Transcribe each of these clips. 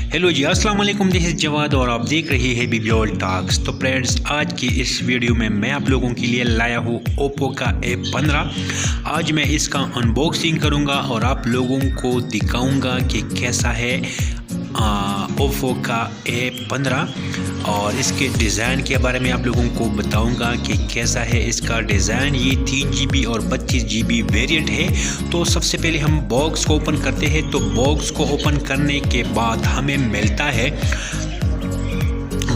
Hello जी, अस्सलाम वालेकुम। This is Jawad और आप देख रहे हैं बिब्योल टॉक्स। तो फ्रेंड्स, आज की इस वीडियो में मैं आप लोगों के लिए लाया हूँ ओप्पो का A15। आज मैं इसका अनबॉक्सिंग करूँगा और आप लोगों को दिखाऊँगा कि कैसा है ओप्पो का A15 और इसके डिज़ाइन के बारे में आप लोगों को बताऊंगा कि कैसा है इसका डिज़ाइन। ये 3GB और 32GB वेरिएंट है। तो सबसे पहले हम बॉक्स को ओपन करते हैं। तो बॉक्स को ओपन करने के बाद हमें मिलता है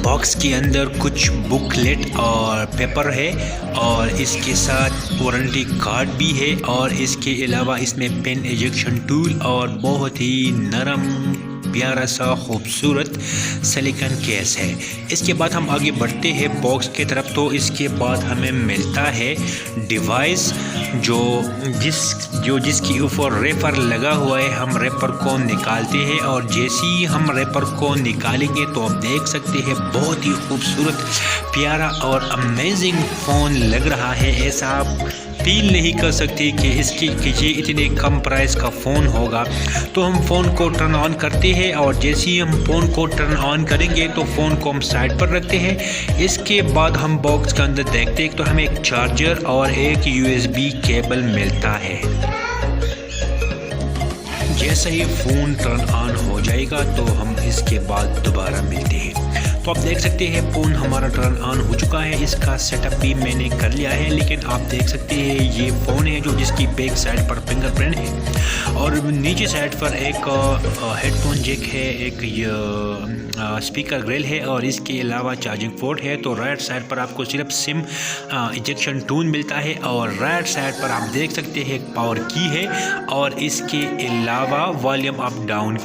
बॉक्स के अंदर कुछ बुकलेट और पेपर है और इसके साथ वारंटी कार्ड भी है और इसके अलावा इसमें पेन इजेक्शन टूल और बहुत ही नरम प्यारा सा खूबसूरत सिलिकॉन केस है। इसके बाद हम आगे बढ़ते हैं बॉक्स की तरफ। तो इसके बाद हमें मिलता है डिवाइस जिसके ऊपर रेपर लगा हुआ है। हम रेपर को निकालते हैं और जैसे ही हम रेपर को निकालेंगे तो आप देख सकते हैं बहुत ही खूबसूरत प्यारा और अमेजिंग फ़ोन लग रहा है। ऐसा आप फील नहीं कर सकते कि ये इतने कम प्राइस का फ़ोन होगा। तो हम फ़ोन को टर्न ऑन करते हैं और जैसे ही हम फ़ोन को टर्न ऑन करेंगे तो फ़ोन को हम साइड पर रखते हैं। इसके बाद हम बॉक्स के अंदर देखते हैं तो हमें एक चार्जर और एक USB केबल मिलता है। जैसे ही फ़ोन टर्न ऑन हो जाएगा तो हम इसके बाद दोबारा मिलते हैं। तो आप देख सकते हैं फ़ोन हमारा टर्न ऑन हो चुका है। इसका सेटअप भी मैंने कर लिया है, लेकिन आप देख सकते हैं ये फ़ोन है जिसकी बैक साइड पर फिंगरप्रिंट है और नीचे साइड पर एक हेडफोन जैक है, एक स्पीकर ग्रिल है और इसके अलावा चार्जिंग पोर्ट है। तो राइट साइड पर आपको सिर्फ सिम इजेक्शन टूल मिलता है और राइट साइड पर आप देख सकते हैं एक पावर की है और इसके अलावा वॉल्यूम अप डाउन